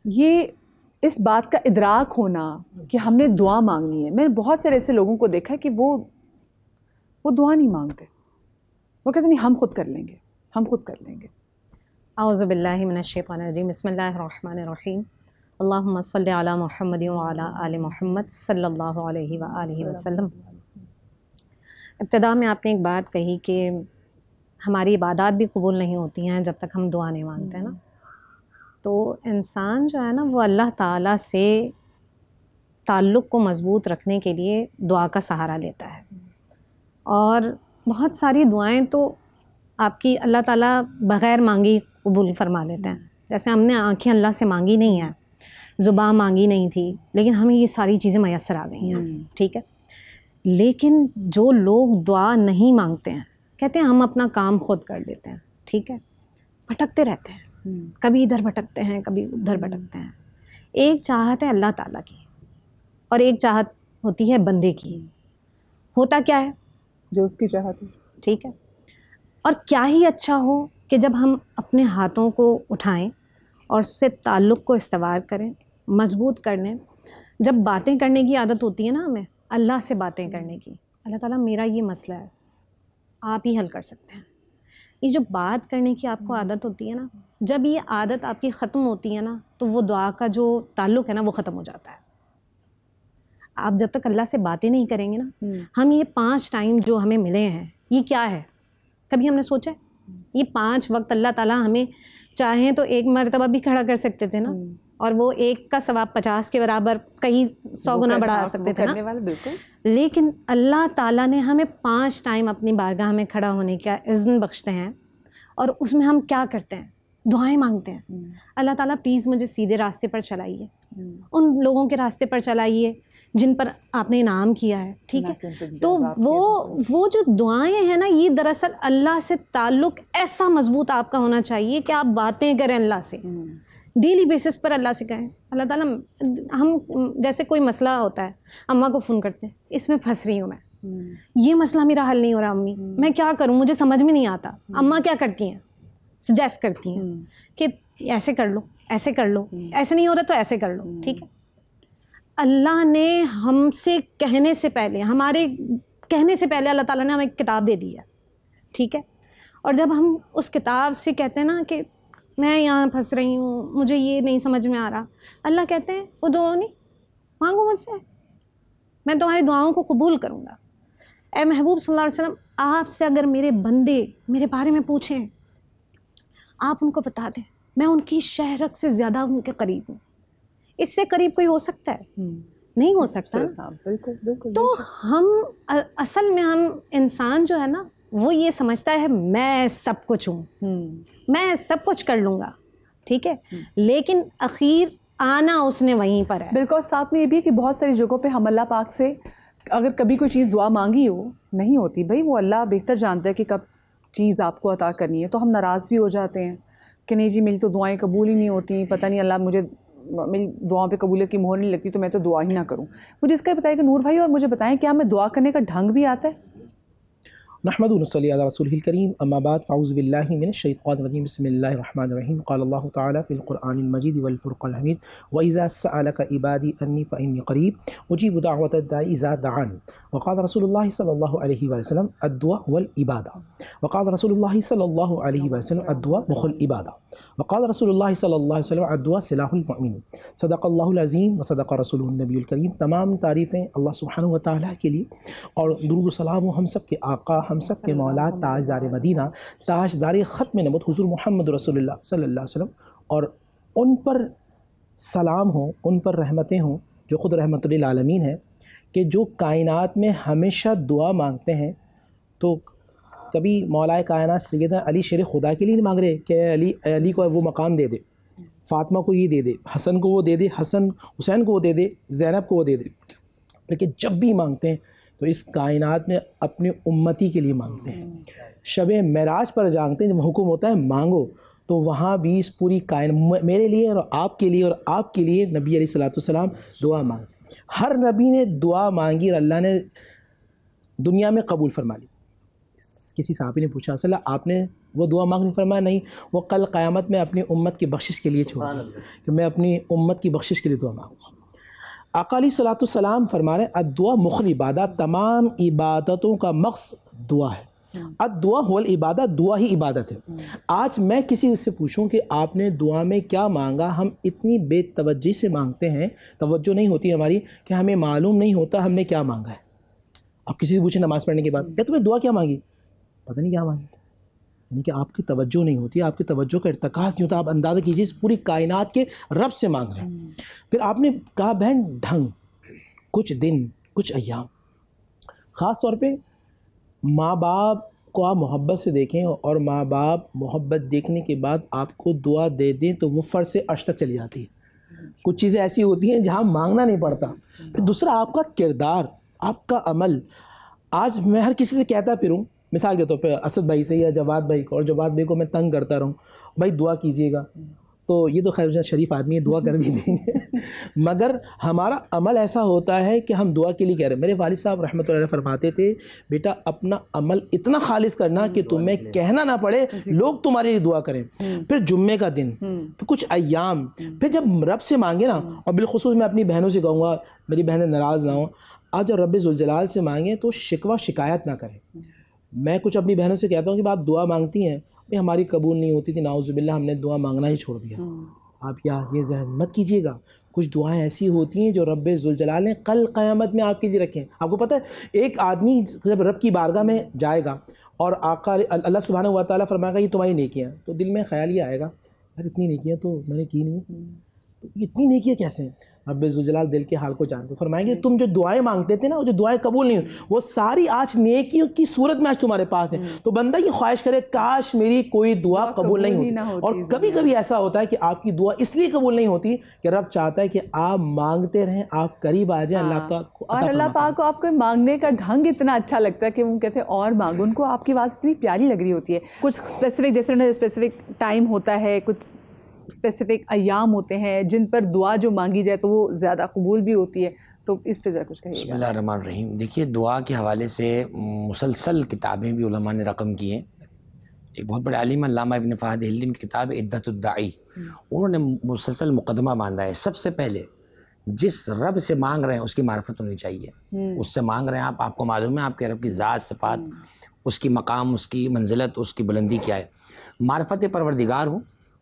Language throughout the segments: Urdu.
یہ اس بات کا ادراک ہونا کہ ہم نے دعا مانگنی ہے. میں نے بہت سارے ایسے لوگوں کو دیکھا کہ وہ دعا نہیں مانگتے, وہ کہتے نہیں ہم خود کر لیں گے, ہم خود کر لیں گے. اعوذ باللہ من الشیطان الرجیم. بسم اللہ الرحمن الرحیم. اللہم صلی علی محمد وعلی آل محمد صلی اللہ علیہ وآلہ وسلم. ابتدا میں آپ نے ایک بات کہی کہ ہماری عبادات بھی قبول نہیں ہوتی ہیں جب تک ہم دعا نہیں مانگتے ہیں نا. تو انسان جو ہے نا وہ اللہ تعالیٰ سے تعلق کو مضبوط رکھنے کے لیے دعا کا سہارا لیتا ہے, اور بہت ساری دعائیں تو آپ کی اللہ تعالیٰ بغیر مانگی قبول فرما لیتے ہیں. جیسے ہم نے آنکھیں اللہ سے مانگی نہیں ہیں, زبان مانگی نہیں تھی, لیکن ہمیں یہ ساری چیزیں میسر آ گئی ہیں. ٹھیک ہے, لیکن جو لوگ دعا نہیں مانگتے ہیں کہتے ہیں ہم اپنا کام خود کر لیتے ہیں. ٹھیک ہے, بھٹکتے رہتے ہیں, کبھی ادھر بھٹکتے ہیں کبھی ادھر بھٹکتے ہیں. ایک چاہت ہے اللہ تعالیٰ کی اور ایک چاہت ہوتی ہے بندے کی. ہوتا کیا ہے جو اس کی چاہت ہے. ٹھیک ہے, اور کیا ہی اچھا ہو کہ جب ہم اپنے ہاتھوں کو اٹھائیں اور اس سے تعلق کو استوار کریں, مضبوط کر لیں. جب باتیں کرنے کی عادت ہوتی ہے نا ہمیں اللہ سے باتیں کرنے کی, اللہ تعالیٰ میرا یہ مسئلہ ہے آپ ہی حل کر سکتے ہیں. یہ جو بات کرنے کی آپ کو عادت ہوتی ہے نا, جب یہ عادت آپ کی ختم ہوتی ہے نا تو وہ دعا کا جو تعلق ہے نا وہ ختم ہو جاتا ہے. آپ جب تک اللہ سے باتیں نہیں کریں گے نا, ہم یہ 5 ٹائم جو ہمیں ملے ہیں یہ کیا ہے, کبھی ہم نے سوچا ہے؟ یہ 5 وقت اللہ تعالیٰ ہمیں چاہیں تو ایک مرتبہ بھی کھڑا کر سکتے تھے نا, اور وہ ایک کا ثواب 50 کے برابر کہیں 100 گنا بڑھا سکتے تھے نا. لیکن اللہ تعالیٰ نے ہمیں 5 ٹائم اپنی بارگاہ میں کھڑا ہونے کا اذن بخشتے ہیں, اور اس میں ہم کیا کرتے ہیں, دعائیں مانگتے ہیں. اللہ تعالیٰ پلیز مجھے سیدھے راستے پر چلائیے, ان لوگوں کے راستے پر چلائیے جن پر آپ نے انعام کیا ہے. ٹھیک ہے, تو وہ جو دعائیں ہیں نا یہ دراصل اللہ سے تعلق ایسا مضبوط آپ کا ہونا چاہیے کہ آپ باتیں کریں اللہ سے, ڈیلی بیسس پر اللہ سے کہیں اللہ تعالیٰ ہم جیسے کوئی مسئلہ ہوتا ہے اماں کو فون کرتے ہیں اس میں پھنس رہی ہوں میں, یہ مسئلہ میرا حل نہیں ہو رہا امی, میں کیا کروں, مجھے سمجھ میں نہیں آتا. اماں کیا کرتی ہیں, سجیسٹ کرتی ہیں کہ ایسے کر لو, ایسے کر لو, ایسے نہیں ہو رہا تو ایسے کر لو. ٹھیک ہے, اللہ نے ہم سے کہنے سے پہلے, ہمارے کہنے سے پہلے اللہ تعالیٰ نے ہمیں ایک کتاب دے دی ہے. ٹھیک ہے, اور جب ہم اس کتاب سے کہتے ہیں نا کہ میں یہاں پھنس رہی ہوں, مجھے یہ نہیں سمجھ میں آ رہا, اللہ کہتے ہیں ادعونی, مانگو مجھ سے, میں تمہاری دعاؤں کو قبول کروں گا. اے محبوب صلی اللہ علیہ وسلم, آپ سے اگر میرے بندے میرے بارے میں پوچھیں آپ ان کو بتا دیں میں ان کی شہرت سے زیادہ ان کے قریب ہوں. اس سے قریب کوئی ہو سکتا ہے؟ نہیں ہو سکتا. بالکل. تو ہم اصل میں ہم انسان جو ہے نا وہ یہ سمجھتا ہے میں سب کچھ ہوں, میں سب کچھ کر لوں گا. ٹھیک ہے, لیکن اخیر آنا اس نے وہیں پر ہے. بالکل. ساتھ میں یہ بھی کہ بہت ساری جگہوں پہ ہم اللہ پاک سے اگر کبھی کوئی چیز دعا مانگی ہو نہیں ہوتی, بھائی وہ اللہ بہتر جانتا ہے کہ کب چیز آپ کو عطا کرنی ہے, تو ہم ناراض بھی ہو جاتے ہیں کہ نہیں جی میری تو دعائیں قبول ہی نہیں ہوتی, پتہ نہیں اللہ مجھے میری دعاؤں پہ قبولیت کی مہر نہیں لگتی تو میں تو دعا ہی نہ کروں. مجھے اس کا بتائیں کہ نور بھائی, اور مجھے بتائیں کیا ہمیں دعا کرنے کا ڈھنگ بھی آتا ہے؟ نحمد ونصلی علی رسولہ الکریم, اما بعد, فاعوذ باللہ من الشیطان الرجیم, بسم اللہ الرحمن الرحیم. قال اللہ تعالی فی القرآن المجید والفرقان الحمید, وَإِذَا سَأَلَكَ عِبَادِي أَنِّي فَإِنِّي قَرِيبٌ أُجِيبُ دَعْوَةَ الدَّاعِ إِذَا دَعَانِ. وقال رسول اللہ صلی اللہ علیہ وسلم الدعاء والعبادہ. وقال رسول اللہ صلی اللہ علیہ وسلم الدعاء مخ العبادہ. وقال رسول اللہ صلی اللہ علیہ وسلم الدعاء سلاح المؤمن. صدق اللہ العظیم وصدق رسولہ النبی الکریم. تمام تعریفیں اللہ سبحانہ و تعالیٰ کے لیے, اور درود و سلام ہم سب کے آقا, ہم سب کے مولا, تاجدار مدینہ, تاجدار ختم نبوت حضور محمد رسول اللہ صلی اللہ علیہ وسلم, اور ان پر سلام ہوں, ان پر رحمتیں ہوں جو خود رحمت للعالمین ہے, کہ جو کائنات میں ہمیشہ دعا مانگتے ہیں. تو کبھی مولا کائنات سیدنا علی شیر خدا کے لیے نہیں مانگ رہے کہ علی کو وہ مقام دے دے, فاطمہ کو یہ دے دے, حسن کو وہ دے دے, حسین کو وہ دے دے, زینب کو وہ دے دے, لیکن جب بھی مانگتے ہیں تو اس کائنات میں اپنی امتی کے لیے مانگتے ہیں. شب معراج پر جانتے ہیں جب حکم ہوتا ہے مانگو, تو وہاں بھی اس پوری کائنات میرے لیے اور آپ کے لیے اور آپ کے لیے نبی علیہ الصلوۃ والسلام دعا مانگتے. ہر نبی نے دعا مانگی اور اللہ نے دنیا میں قبول فرما لی. کسی صحابی نے پوچھا صلی اللہ آپ نے وہ دعا مانگنی؟ فرمایا نہیں، وہ کل قیامت میں اپنی امت کی بخشش کے لیے چھوڑ دیا کہ میں اپنی امت کی بخشش کے لیے دعا مانگوں. آقا علیہ الصلوۃ والسلام فرما رہے ہیں الدعا مخ العبادات، تمام عبادتوں کا مقصد دعا ہے. الدعا هو العبادت، دعا ہی عبادت ہے. آج میں کسی سے پوچھوں کہ آپ نے دعا میں کیا مانگا، ہم اتنی بے توجہی سے مانگتے ہیں، توجہ نہیں ہوتی ہماری کہ ہمیں معلوم نہیں ہوتا ہم نے کیا مانگا ہے. آپ کسی سے پوچھیں نماز پڑھنے کے بعد، کیا تمہیں دعا کیا مانگی؟ پتہ نہیں کیا مانگی. یعنی کہ آپ کی توجہ نہیں ہوتی، آپ کی توجہ کا ارتکاز نہیں ہوتا. آپ اندازہ کیجیے پوری کائنات کے رب سے مانگ رہے ہیں. پھر آپ نے کہا بہن ڈھنگ، کچھ دن، کچھ ایام. خاص طور پہ ماں باپ کو آپ محبت سے دیکھیں، اور ماں باپ محبت دیکھنے کے بعد آپ کو دعا دے دیں تو وہ فرض سے عرش تک چلی جاتی ہے. کچھ چیزیں ایسی ہوتی ہیں جہاں مانگنا نہیں پڑتا. پھر دوسرا آپ کا کردار، آپ کا عمل. آج میں ہر کسی سے کہتا پھروں، مثال کے طور پہ اسد بھائی سے یا جواد بھائی کو، اور جواد بھائی کو میں تنگ کرتا رہوں بھائی دعا کیجیے گا، تو یہ تو خیر شریف آدمی ہے، دعا کر بھی دیں گے. مگر ہمارا عمل ایسا ہوتا ہے کہ ہم دعا کے لیے کہہ رہے ہیں. میرے والد صاحب رحمۃ اللہ علیہ فرماتے تھے بیٹا اپنا عمل اتنا خالص کرنا کہ تمہیں کہنا نہ پڑے، لوگ تمہارے لیے دعا کریں. پھر جمعے کا دن، پھر کچھ ایام، پھر جب رب سے مانگے نا، اور بالخصوص میں اپنی بہنوں سے کہوں گا میری بہنیں ناراض نہ ہوں، آپ جب رب ذوالجلال سے مانگیں تو شکوہ شکایت نہ کریں. میں کچھ اپنی بہنوں سے کہتا ہوں کہ آپ دعا مانگتی ہیں، ہماری قبول نہیں ہوتی تھی، نعوذ باللہ ہم نے دعا مانگنا ہی چھوڑ دیا. آپ یہ ذہن مت کیجیے گا. کچھ دعائیں ایسی ہوتی ہیں جو رب ذوالجلال نے کل قیامت میں آپ کے لیے رکھیں. آپ کو پتہ ہے ایک آدمی جب رب کی بارگاہ میں جائے گا اور آقا اللہ سبحانہ و تعالیٰ فرمائے گا یہ تمہاری نیکیاں، تو دل میں خیال یہ آئے گا یار اتنی نیکیاں تو میں نے کی نہیں، تو اتنی نیکیاں کیسے ہیں؟ رب ذوالجلال دل کے حال کو جانتے، فرمائیں گے تم جو دعائیں مانگتے تھے نا، وہ جو دعائیں قبول نہیں ہوئی، وہ ساری آج نیکیوں کی صورت میں آج تمہارے پاس ہیں. تو بندہ یہ خواہش کرے کاش میری کوئی دعا قبول نہیں ہوتی. اور کبھی کبھی ایسا ہوتا ہے کہ آپ کی دعا اس لیے قبول نہیں ہوتی کہ رب چاہتا ہے کہ آپ مانگتے رہیں، آپ قریب آ جائیں اللہ کا. اور اللہ پاک کو آپ کو مانگنے کا ڈھنگ اتنا اچھا لگتا ہے کہ وہ کہتے ہیں اور مانگو. ان کو آپ کی آواز اتنی پیاری لگ رہی ہوتی ہے. کچھ اسپیسیفک جیسے اسپیسیفک ٹائم ہوتا ہے، کچھ اسپیسیفک ایام ہوتے ہیں جن پر دعا جو مانگی جائے تو وہ زیادہ قبول بھی ہوتی ہے. تو اس پہ ذرا کچھ کہیے گا. بسم اللہ الرحمن الرحیم. دیکھیے دعا کے حوالے سے مسلسل کتابیں بھی علماء نے رقم کی ہیں. ایک بہت بڑے عالم علامہ ابن فہد ہلی کی کتاب ہے عدت الداعی، انہوں نے مسلسل مقدمہ باندھا ہے. سب سے پہلے جس رب سے مانگ رہے ہیں اس کی معرفت ہونی چاہیے. اس سے مانگ رہے ہیں آپ کو معلوم ہے آپ کے رب کی ذات صفات، اس کی مقام، اس کی منزلت، اس کی بلندی کیا ہے. معرفت پروردگار ہوں.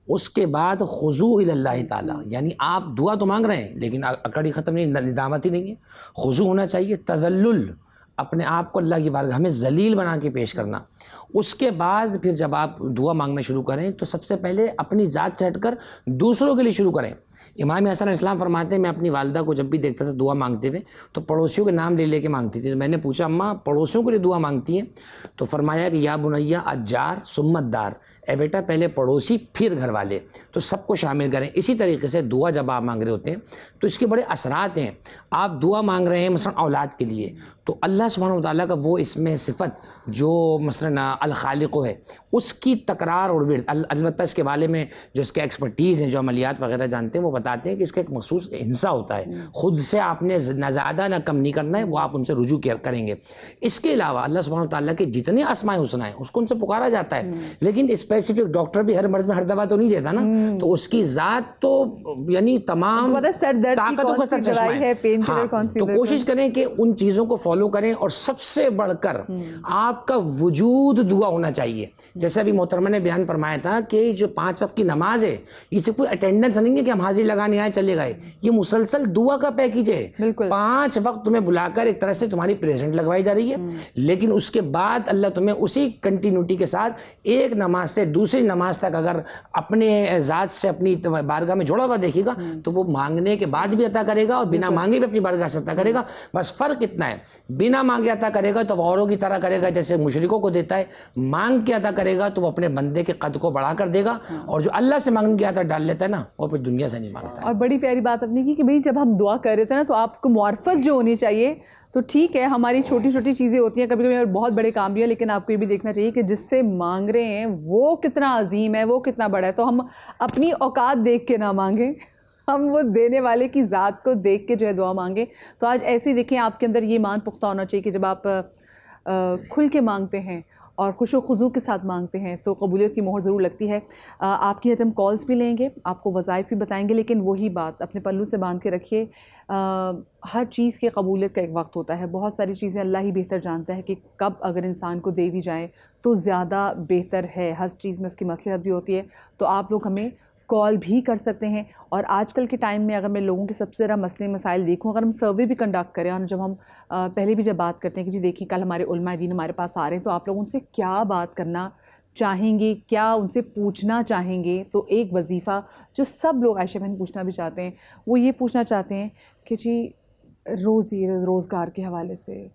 اس کے بعد خضوع الی اللہ تعالیٰ، یعنی آپ دعا تو مانگ رہے ہیں لیکن اکڑی ختم نہیں، ندامت ہی نہیں ہے. خضوع ہونا چاہیے، تذلل، اپنے آپ کو اللہ کی بارگاہ ہمیں ذلیل بنا کے پیش کرنا. اس کے بعد پھر جب آپ دعا مانگنا شروع کریں تو سب سے پہلے اپنی ذات سے ہٹ کر دوسروں کے لیے شروع کریں. امام حسن علیہ السلام فرماتے ہیں میں اپنی والدہ کو جب بھی دیکھتا تھا دعا مانگتے ہوئے تو پڑوسیوں کے نام لے کے مانگتی تھی. میں نے پوچھا اماں پڑوسیوں کے لیے دعا مانگتی ہیں؟ تو فرمایا کہ یا بنیا الجار ثم الدار، اے بیٹا پہلے پڑوسی پھر گھر والے، تو سب کو شامل کریں. اسی طریقے سے دعا جب آپ مانگ رہے ہوتے ہیں تو اس کے بڑے اثرات ہیں. آپ دعا مانگ رہے ہیں مثلا اولاد کے لیے، تو اللہ سبحانہ و تعالیٰ کا وہ اس میں صفت جو مثلا الخالق ہے اس کی تکرار اور ورد، البتہ اس کے بارے میں جو اس کے ایکسپرٹیز ہیں، جو عملیات وغیرہ جانتے ہیں، وہ بتاتے ہیں کہ اس کا ایک مخصوص ہنسا ہوتا ہے. خود سے آپ نے نہ زیادہ نہ کم نہیں کرنا ہے، وہ آپ ان سے رجوع کریں گے. اس کے علاوہ اللہ سبحانہ و تعالیٰ کے جتنے اسماء حسنی ہیں اس کو ان سے پکارا جاتا ہے. لیکن اسپیسیفک ڈاکٹر بھی ہر مرض میں ہر دوا تو نہیں دیتا نا، تو اس کی ذات تو یعنی تمام طاقتوں کا سرچشمہ ہے. تو کوشش کریں کہ ان چیزوں کو فالو کریں، اور سب سے بڑھ کر آپ کا وجود دعا ہونا چاہیے. جیسے ابھی محترمہ نے بیان فرمایا تھا کہ جو 5 وقت کی نماز ہے یہ صرف کوئی اٹینڈنس نہیں ہے کہ ہم حاضری لگانے آئے چلے گئے، یہ مسلسل دعا کا پیکیج ہے. 5 وقت تمہیں بلا کر ایک طرح سے تمہاری پریزنٹ لگوائی جا رہی ہے، لیکن اس کے بعد اللہ تمہیں اسی کنٹینیوٹی کے ساتھ ایک نماز سے دوسری نماز تک اگر اپنے ذات سے اپنی بارگاہ میں جوڑا ہوا دیکھے گا تو وہ مانگنے کے بعد بھی عطا کرے گا اور بنا مانگے بھی اپنی بارگاہ سے عطا کرے گا. بس فرق اتنا ہے، بنا مانگے عطا کرے گا تو وہ اوروں کی طرح کرے گا جیسے مشرکوں کو دیتا ہے، مانگ کے عطا کرے گا تو وہ اپنے بندے کے قد کو بڑھا کر دے گا، اور جو اللہ سے مانگنے کی عادت ڈال لیتا ہے نا وہ پھر دنیا سے نہیں مانگتا ہے. اور بڑی پیاری بات اپنی کی کہ بھئی جب ہم دعا کر رہے تھے نا تو آپ کو معرفت جو ہونی چاہیے. تو ٹھیک ہے ہماری چھوٹی چھوٹی چیزیں ہوتی ہیں کبھی کبھی بہت بڑے کام بھی ہیں، لیکن آپ کو یہ بھی دیکھنا چاہیے کہ جس سے مانگ رہے ہیں وہ کتنا عظیم ہے، وہ کتنا بڑا ہے. تو ہم اپنی اوقات دیکھ کے نہ مانگیں، ہم وہ دینے والے کی ذات کو دیکھ کے جو ہے دعا مانگیں. تو آج ایسے ہی دیکھیں آپ کے اندر یہ ایمان پختہ ہونا چاہیے کہ جب آپ کھل کے مانگتے ہیں اور خوش و خضوع کے ساتھ مانگتے ہیں تو قبولیت کی مہر ضرور لگتی ہے. آپ کی ہم کالز بھی لیں گے, آپ کو وظائف بھی بتائیں گے, لیکن وہی بات اپنے پلو سے باندھ کے رکھیے. ہر چیز کے قبولیت کا ایک وقت ہوتا ہے. بہت ساری چیزیں اللہ ہی بہتر جانتا ہے کہ کب اگر انسان کو دے دی جائیں تو زیادہ بہتر ہے. ہر چیز میں اس کی مصلحت بھی ہوتی ہے. تو آپ لوگ ہمیں کال بھی کر سکتے ہیں. اور آج کل کے ٹائم میں اگر میں لوگوں کے سب سے زیادہ مسئلے مسائل دیکھوں, اگر ہم سروے بھی کنڈکٹ کریں, اور جب ہم پہلے بھی جب بات کرتے ہیں کہ جی دیکھیں کل ہمارے علماء دین ہمارے پاس آ رہے ہیں, تو آپ لوگ ان سے کیا بات کرنا چاہیں گے, کیا ان سے پوچھنا چاہیں گے. تو ایک وظیفہ جو سب لوگ عائشہ بہن پوچھنا بھی چاہتے ہیں, وہ یہ پوچھنا چاہتے ہیں کہ جی روزی روزگار کے حوالے سے